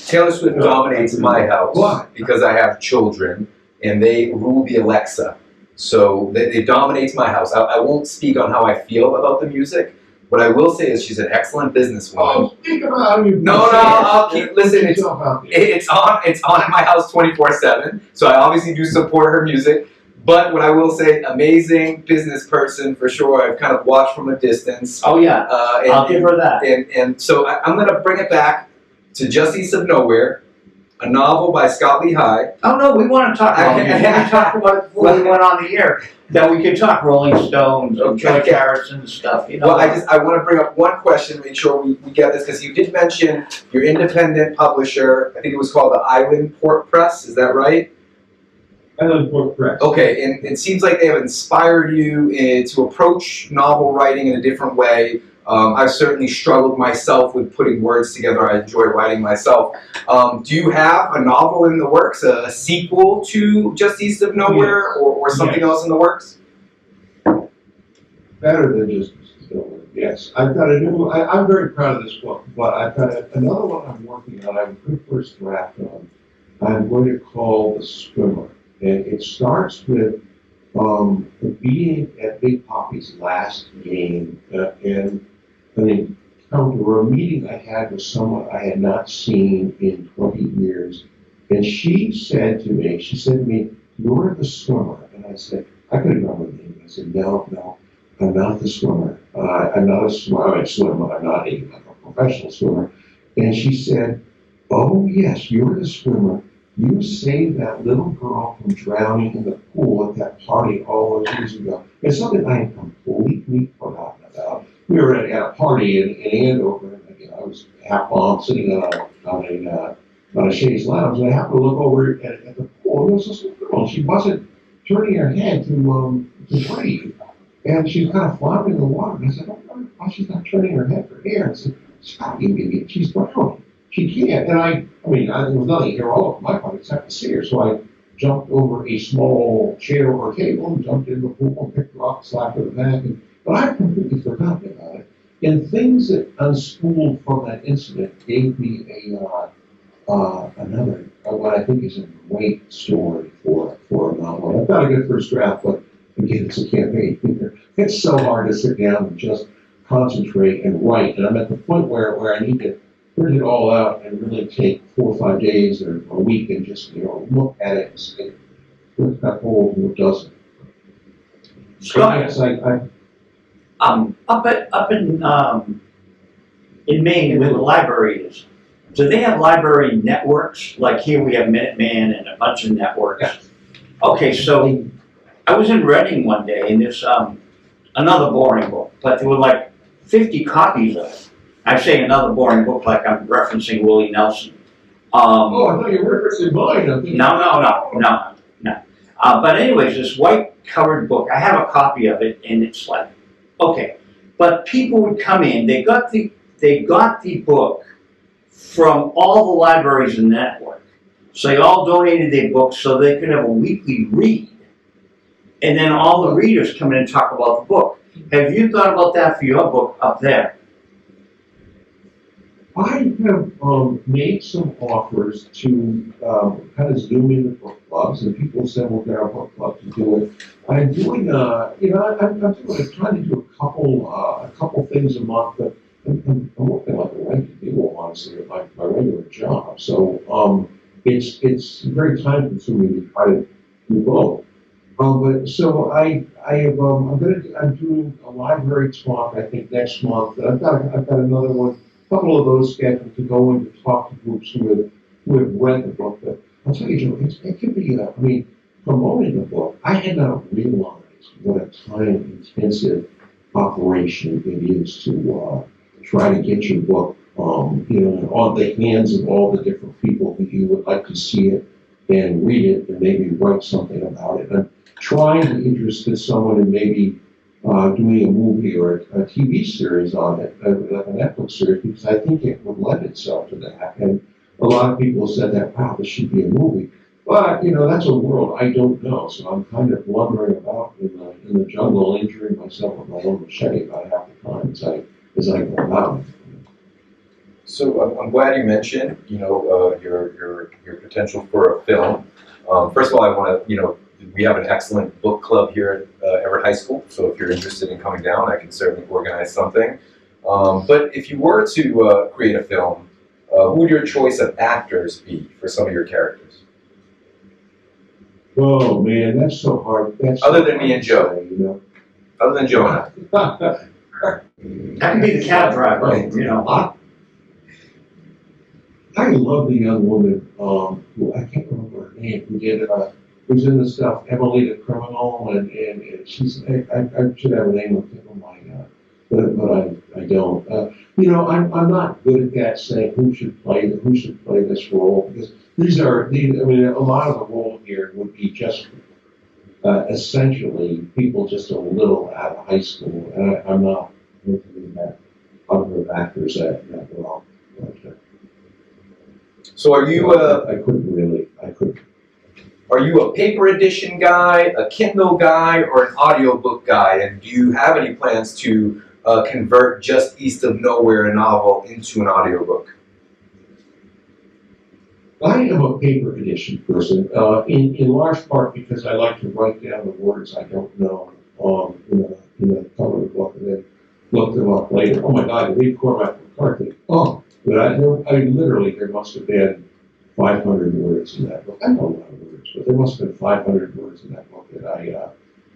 Taylor Swift dominates my house. Why? Because I have children and they rule the Alexa. So they dominate my house. I won't speak on how I feel about the music. What I will say is she's an excellent businesswoman. Oh, speak about how you. No, I'll keep listening. It's on in my house 24/7. So I obviously do support her music. But what I will say, amazing business person for sure. I've kind of watched from a distance. Oh yeah, I'll give her that. And so I'm going to bring it back to Just East of Nowhere, a novel by Scot Lehigh. Oh no, we want to talk about it. We talked about it before we went on the air. That we could talk Rolling Stones or George Harrison stuff. Well, I want to bring up one question, make sure we get this, because you did mention your independent publisher. I think it was called the Island Port Press. Is that right? I like book press. Okay, and it seems like they have inspired you to approach novel writing in a different way. I've certainly struggled myself with putting words together. I enjoy writing myself. Do you have a novel in the works, a sequel to Just East of Nowhere, or something else in the works? Better than just yes. I've got a new. I'm very proud of this book, but I've got another one I'm working on. I have a good first draft on. I'm going to call The Swimmer, and it starts with being at Big Poppy's last game and an encounter or a meeting I had with someone I had not seen in 20 years, and she said to me, "You're the swimmer," and I said, I couldn't remember the name. I said, No. I'm not the swimmer. I'm not a swimmer. I swim, but I'm not a professional swimmer. And she said, "Oh, yes, you're the swimmer. You saved that little girl from drowning in the pool at that party all those years ago." It's something I had completely forgotten about. We were at a party in Andover, and I was half on sitting on a chaise lounge, and I happened to look over at the pool, and there was this little girl. She wasn't turning her head to breathe. And she was kind of flopping in the water. And I said, "I wonder why she's not turning her head for air." And I said, "Scott, you idiot, she's drowning. She can't." And there was nothing here all over my part except to see her. So I jumped over a small chair or table and jumped in the pool and picked her up, slapped her back. But I completely forgotten about it. And things that unspooled from that incident gave me another, what I think is a great story for a novel. I've got a good first draft, but again, it's a campaign. It's so hard to sit down and just concentrate and write. And I'm at the point where I need to print it all out and really take 4 or 5 days or a week and just look at it and say, what that holds and what doesn't. Scott, yes, I up in Maine where the library is, do they have library networks? Like here we have Minuteman and a bunch of networks. Yeah. Okay, so I was in Reading one day and there's another boring book, but there were like 50 copies of it. I say another boring book like I'm referencing Willie Nelson. I thought you were referencing mine. No. But anyways, this white covered book, I have a copy of it and it's like, okay. But people would come in, they got the book from all the libraries in the network. So they all donated their books so they could have a weekly read. And then all the readers come in and talk about the book. Have you thought about that for your book up there? I have made some offers to kind of zoom into book clubs, and people said, "Well, there are book clubs to do it." I'm doing, I'm trying to do a couple things a month. But I'm working like a regular people, honestly, at my regular job. So it's very time consuming to try to do both. I'm doing a library talk, I think, next month. I've got another one, a couple of those scheduled to go in to talk to groups who have read the book. But I'll tell you, Joe, it could be, promoting the book, I had not realized what a time-intensive operation it is to try to get your book, on the hands of all the different people that you would like to see it and read it and maybe write something about it. I'm trying to interest someone in maybe doing a movie or a TV series on it, a Netflix series, because I think it would lend itself to that. And a lot of people said that, wow, this should be a movie. But, that's a world I don't know, so I'm kind of blundering about in the jungle, injuring myself with my own machete about half the time as I go about. So I'm glad you mentioned, your potential for a film. First of all, I want to, we have an excellent book club here at Everett High School. So if you're interested in coming down, I can certainly organize something. But if you were to create a film, who would your choice of actors be for some of your characters? Oh man, that's so hard. Other than me and Joe. Other than Joe and I. That could be the cab driver, I love the young woman who I can't remember her name, who's in the stuff Emily the Criminal, and she's I should have a name on tip of my but I don't. You know, I'm not good at that, saying who should play this role, because I mean, a lot of the role here would be just essentially people just a little out of high school, and I'm not looking at other actors that well. So are you I couldn't. Are you a paper edition guy, a Kindle guy, or an audiobook guy? And do you have any plans to convert Just East of Nowhere, a novel, into an audiobook? I am a paper edition person, in large part because I like to write down the words I don't know in the cover of the book and then look them up later. Oh my God, to read Cormac McCarthy. Oh, but I mean, literally, there must have been 500 words in that book. I know a lot of words, but there must have been 500 words in that book that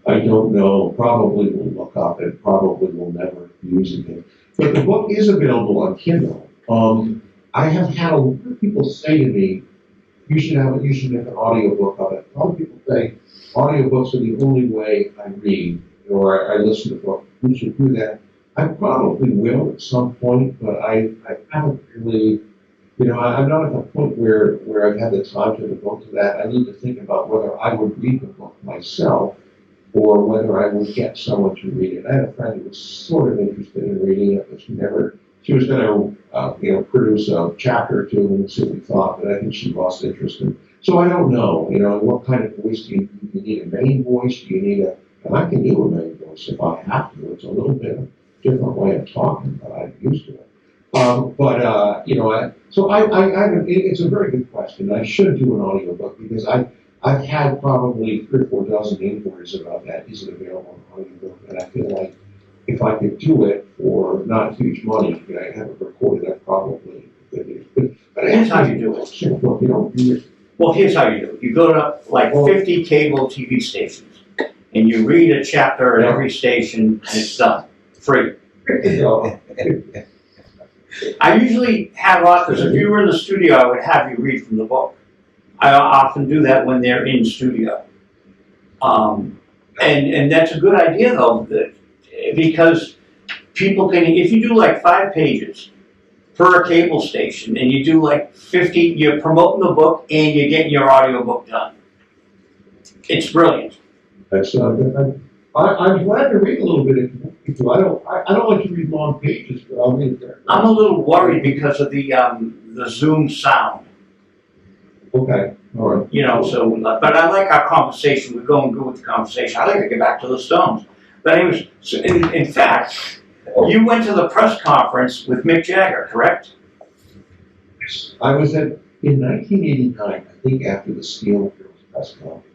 I don't know, probably will look up and probably will never use again. But the book is available on Kindle. I have had a lot of people say to me, you should make an audiobook of it. A lot of people say audiobooks are the only way I read or I listen to books. You should do that. I probably will at some point, but I haven't really, you know, I'm not at the point where I've had the time to devote to that. I need to think about whether I would read the book myself or whether I would get someone to read it. I had a friend who was sort of interested in reading it, but she was going to, produce a chapter or two and see what we thought, but I think she lost interest in. So I don't know, what kind of voice do you need a main voice? Do you need and I can do a main voice if I have to. It's a little bit of a different way of talking, but I'm used to it. It's a very good question. I should do an audiobook because I've had probably 3 or 4 dozen inquiries about that. Is it available on audiobook? And I feel like if I could do it for not huge money, I have it recorded, I probably could. But Here's how you do it. You don't do it. Well, here's how you do it. You go to like 50 cable TV stations, and you read a chapter at every station, and it's done. Free. I usually have authors, if you were in the studio, I would have you read from the book. I often do that when they're in studio. And that's a good idea though, because people can, if you do like 5 pages per cable station and you do like 50, you're promoting the book and you're getting your audiobook done. It's brilliant. That's I'm glad to read a little bit if you. I don't like to read long pages, but I'll read there. I'm a little worried because of the Zoom sound. Okay, all right. But I like our conversation. We're going good with the conversation. I'd like to get back to the Stones. But anyways, so in fact, you went to the press conference with Mick Jagger, correct? I was in 1989, I think after the Steel Girls press conference.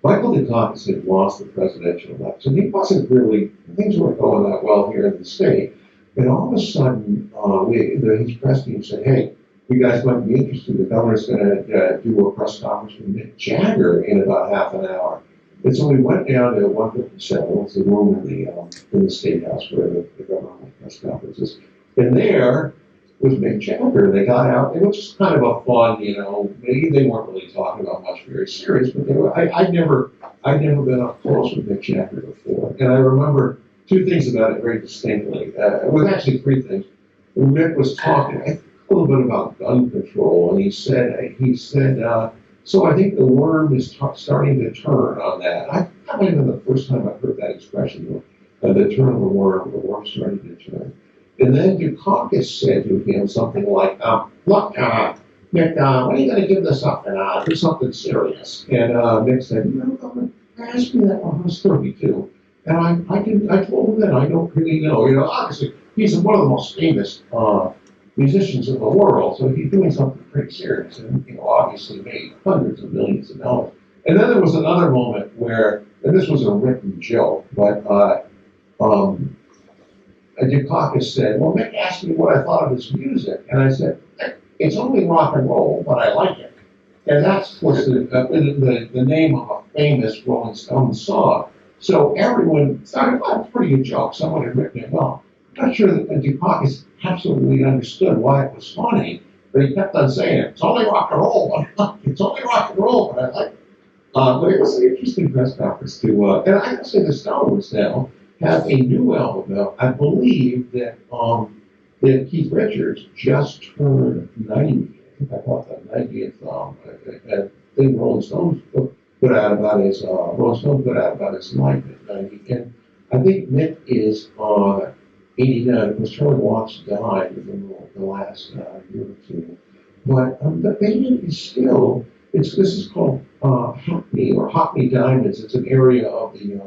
Michael Dukakis had lost the presidential election. He wasn't really, things weren't going that well here in the state. And all of a sudden, his press team said, hey, you guys might be interested. The governor's going to do a press conference with Mick Jagger in about half an hour. And so we went down to 157, it's the room in the State House where the governor had press conferences. And there was Mick Jagger. They got out. It was just kind of a fun, maybe they weren't really talking about much very serious, but they were. I'd never been up close with Mick Jagger before, and I remember 2 things about it very distinctly. It was actually 3 things. When Mick was talking, I think a little bit about gun control, and he said, so I think the worm is starting to turn on that. I might have been the first time I heard that expression, the turn of the worm starting to turn. And then Dukakis said to him something like, look, Mick, when are you going to give this up and do something serious? And Mick said, Governor, ask me that when I was 32. And I told him that I don't really know. Obviously, he's one of the most famous musicians in the world, so he's doing something pretty serious. And, obviously made hundreds of millions of dollars. And then there was another moment where, and this was a written joke, but Dukakis said, well, Mick asked me what I thought of his music. And I said, it's only rock and roll, but I like it. And that's was the name of a famous Rolling Stones song. So everyone started, it's a pretty good joke. Someone had written it well. I'm not sure that Dukakis absolutely understood why it was funny, but he kept on saying it. It's only rock and roll, but it's only rock and roll, but I like it. But it was an interesting press conference and I have to say the Stones now have a new album out. I believe that that Keith Richards just turned 90. I think I caught that 90th thing Rolling Stones put out about his life at 90. And I think Mick is 89, because Charlie Watts died within the last year or two. But the band is still, this is called Hockney Diamonds. It's an area of the,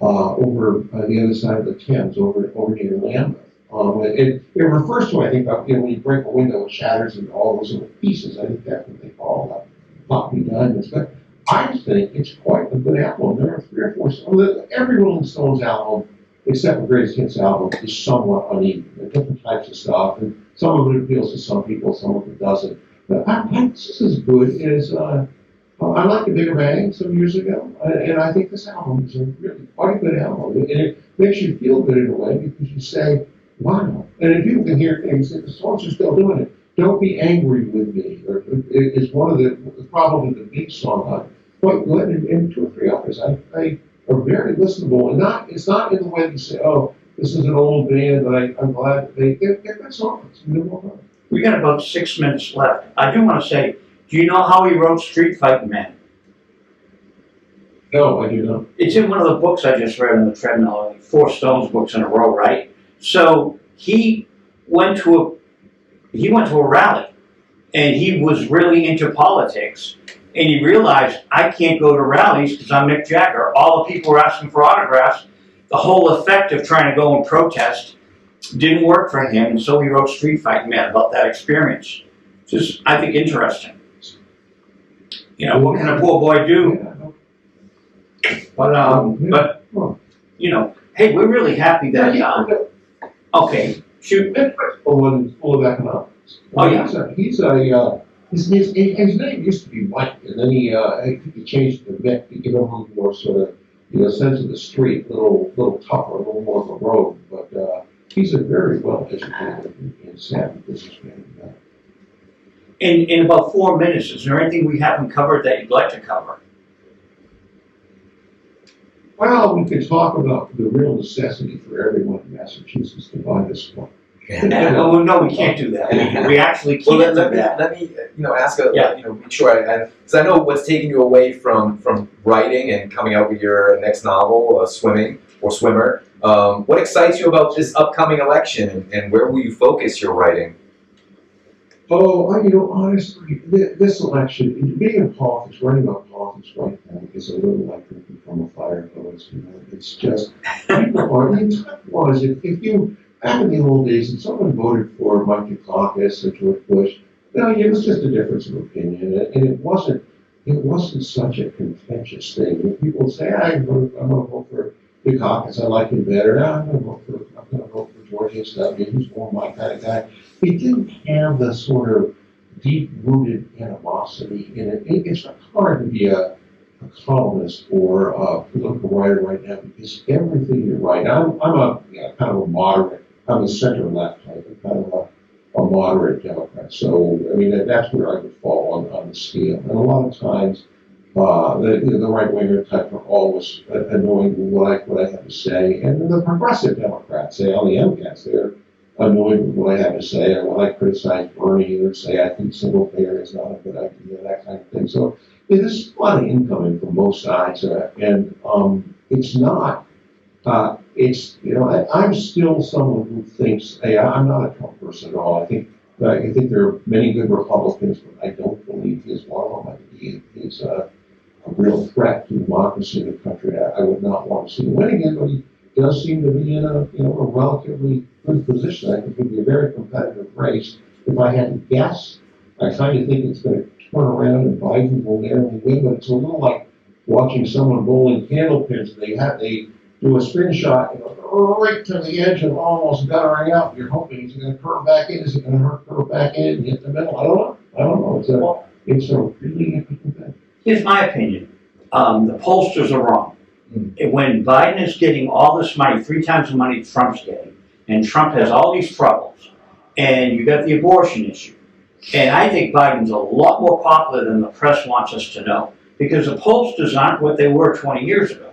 over the other side of the Thames, over near Lambeth. It refers to, I think, when you break a window, it shatters into all those little pieces. I think that's what they call Hockney Diamonds. But I think it's quite a good album. There are 3 or 4 songs. Every Rolling Stones album, except the Greatest Hits album, is somewhat uneven. There are different types of stuff, and some of it appeals to some people, some of it doesn't. But this is as good as, I liked the Bigger Bang some years ago, and I think this album is really quite a good album. And it makes you feel good in a way, because you say, wow. And if people can hear things, the songs are still doing it. Don't Be Angry With Me is one of the probably the big song. Quite good, and 2 or 3 others I are very listenable, and it's not in the way you say, oh, this is an old band, but I'm glad they're good songs. We got about 6 minutes left. I do want to say, do you know how he wrote Street Fighting Man? No, I do not. It's in one of the books I just read on the treadmill, 4 Stones books in a row, right? So he went to a rally, and he was really into politics, and he realized, I can't go to rallies because I'm Mick Jagger. All the people were asking for autographs. The whole effect of trying to go and protest didn't work for him, and so he wrote Street Fighting Man about that experience. Just, I think, interesting. You know, what can a poor boy do? But you know, hey, we're really happy that, okay, shoot. Full of economics. Oh, yeah. His name used to be Mike, and then he changed it to Mick to give him a little more sort of, sense of the street, a little tougher, a little more of a road. But he's a very well-educated and savvy businessman. In about 4 minutes, is there anything we haven't covered that you'd like to cover? Well, we could talk about the real necessity for everyone in Massachusetts to buy this one. No, we can't do that. We actually can't do that. Let me ask make sure because I know what's taking you away from writing and coming out with your next novel, Swimming or Swimmer. What excites you about this upcoming election, and where will you focus your writing? Oh, honestly, this election, being in politics, writing about politics right now is a little like drinking from a fire hose. It's just, people are, the time was, if you, back in the old days, if someone voted for Mike Dukakis or George Bush, it was just a difference of opinion, and it wasn't such a contentious thing. When people say, I'm going to vote for Dukakis, I like him better. I'm going to vote for George H.W., who's more my kind of guy. It didn't have the sort of deep-rooted animosity in it. It's hard to be a columnist or a political writer right now, because everything you write, I'm a kind of a moderate, I'm a center-left type, I'm kind of a moderate Democrat. So, that's where I would fall on the scale. And a lot of times, the right-winger type are always annoyed with what I have to say. And the progressive Democrats, say on the MCATs, they're annoyed with what I have to say, or when I criticize Bernie, or say I think single payer is not a good idea, that kind of thing. So there's a lot of incoming from both sides, and it's not. I'm still someone who thinks, hey, I'm not a Trump person at all. I think there are many good Republicans, but I don't believe he's one of them. He's a real threat to democracy in the country. I would not want to see him win again, but he does seem to be in a relatively good position. I think it would be a very competitive race. If I had to guess, I kind of think it's going to turn around and Biden will narrowly win, but it's a little like watching someone bowling candle pins. They do a spin shot, right to the edge and almost guttering out. You're hoping he's going to curve back in. Is it going to curve back in and hit the middle? I don't know. It's a really interesting thing. Here's my opinion. The pollsters are wrong. When Biden is getting all this money, 3 times the money Trump's getting, and Trump has all these troubles, and you got the abortion issue, and I think Biden's a lot more popular than the press wants us to know, because the pollsters aren't what they were 20 years ago.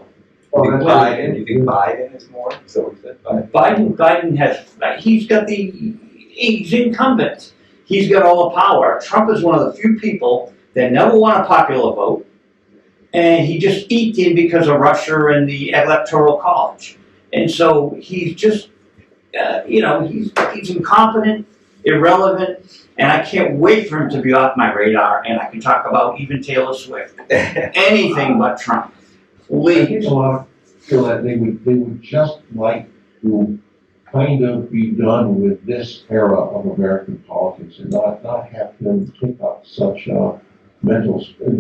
You think Biden? You think Biden is more? So we said Biden. Biden he's incumbent. He's got all the power. Trump is one of the few people that never won a popular vote, and he just eked in because of Russia and the Electoral College. And so he's just, he's incompetent, irrelevant, and I can't wait for him to be off my radar, and I can talk about even Taylor Swift. Anything but Trump. I think a lot of feel that they would just like to kind of be done with this era of American politics and not have them take up such mental space in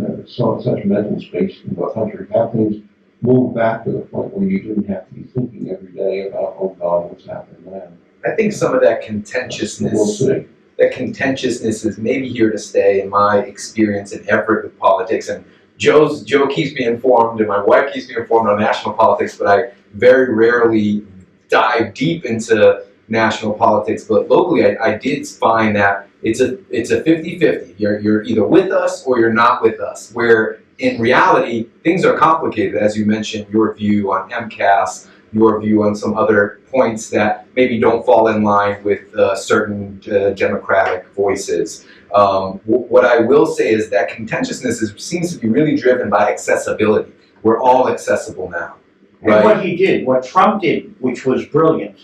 the country. Have things move back to the point where you didn't have to be thinking every day about, oh God, what's happening now. I think some of that contentiousness. We'll see. That contentiousness is maybe here to stay in my experience in Everett with politics. And Joe keeps me informed and my wife keeps me informed on national politics, but I very rarely dive deep into national politics. But locally, I did find that it's a 50-50. You're either with us or you're not with us, where in reality, things are complicated. As you mentioned, your view on MCAS, your view on some other points that maybe don't fall in line with certain Democratic voices. What I will say is that contentiousness seems to be really driven by accessibility. We're all accessible now. Right? And what Trump did, which was brilliant,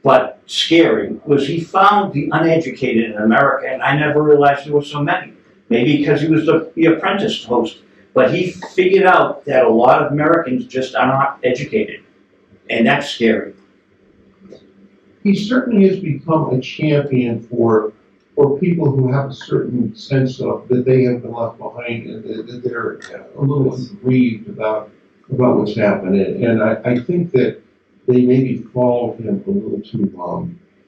but scary, was he found the uneducated in America, and I never realized there were so many. Maybe because he was the Apprentice host, but he figured out that a lot of Americans just are not educated. And that's scary. He certainly has become a champion for people who have a certain sense of that they have been left behind and that they're a little aggrieved about what's happening. And I think that they maybe followed him a little too,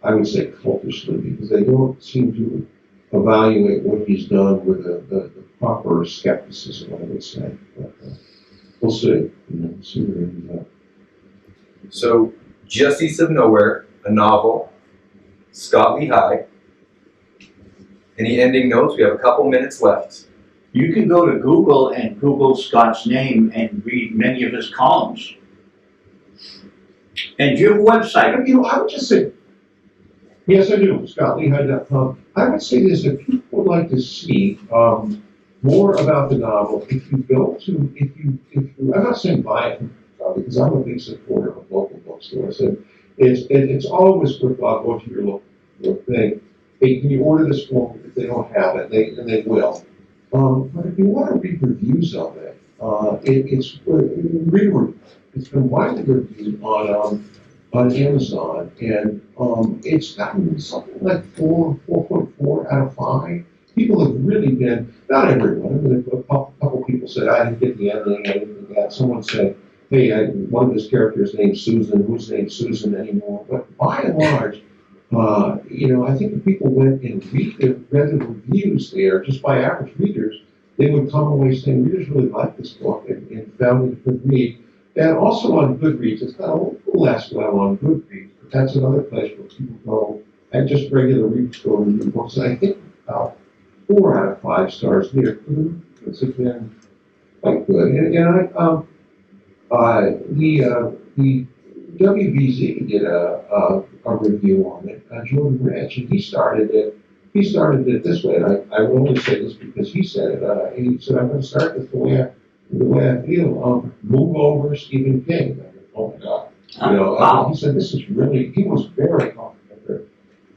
I would say, cultishly, because they don't seem to evaluate what he's done with the proper skepticism, I would say. But we'll see. We'll see where he ends up. So, Justice of Nowhere, a novel, Scot Lehigh. Any ending notes? We have a couple minutes left. You can go to Google and Google Scott's name and read many of his columns. And do you have a website? I would just say, yes, I do, ScotLehigh.com. I would say this, if people would like to see more about the novel, if you go to, I'm not saying buy it, because I'm a big supporter of local bookstores, and it's always worthwhile going to your local thing. Hey, can you order this for me? If they don't have it, they will. But if you want to read reviews of it, it's been widely reviewed on Amazon, and it's gotten something like 4.4 out of 5. People have really been, not everyone, but a couple people said, I didn't get the ending, I didn't get that. Someone said, hey, one of his characters named Susan, who's named Susan anymore? But by and large, I think if people went and read the reviews there, just by average readers, they would come away saying, readers really like this book and found it a good read. And also on Goodreads, it's not a little less well on Goodreads, but that's another place where people go and just regular readers go and read books. And I think about 4 out of 5 stars there. It's again quite good. And the WBZ did a review on it, Jordan Rich, and he started it this way. And I will only say this because he said it. He said, I'm going to start this the way I feel. Move over Stephen King. I mean, oh my God. Wow. He said this is really, he was very complimentary.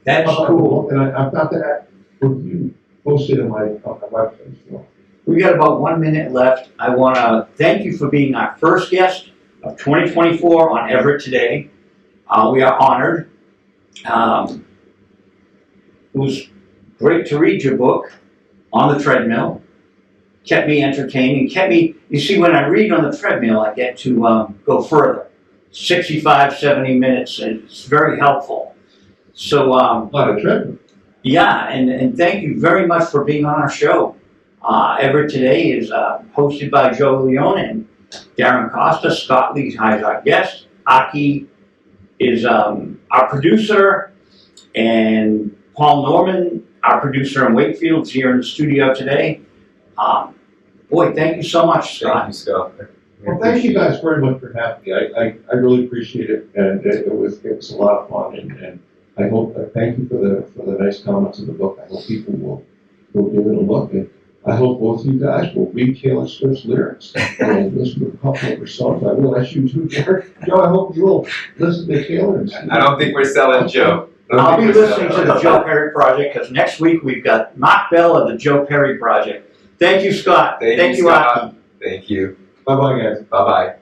That's cool. And I've got that review posted on my website as well. We got about 1 minute left. I want to thank you for being our first guest of 2024 on Everett Today. We are honored. It was great to read your book, On the Treadmill. Kept me entertained and you see, when I read on the treadmill, I get to go further. 65, 70 minutes, and it's very helpful. So, A lot of treadmill. yeah, and thank you very much for being on our show. Everett Today is hosted by Joe Leone and Darren Costa. Scot Lehigh is our guest. Aki is our producer, and Paul Norman, our producer in Wakefield, is here in the studio today. Boy, thank you so much, Scott. Thank you, Scott. Well, thank you guys very much for having me. I really appreciate it, and it was a lot of fun, and I hope, thank you for the nice comments in the book. I hope people will give it a look, and I hope both of you guys will read Taylor Swift's lyrics and listen to a couple of her songs. I will. That's you too, Jared. Joe, I hope you will listen to Taylor. And I don't think we're selling Joe. I'll be listening to the Joe Perry Project, because next week we've got Mark Bell of the Joe Perry Project. Thank you, Scott. Thank you, Aki. Scott. Thank you. Bye-bye, guys. Bye-bye.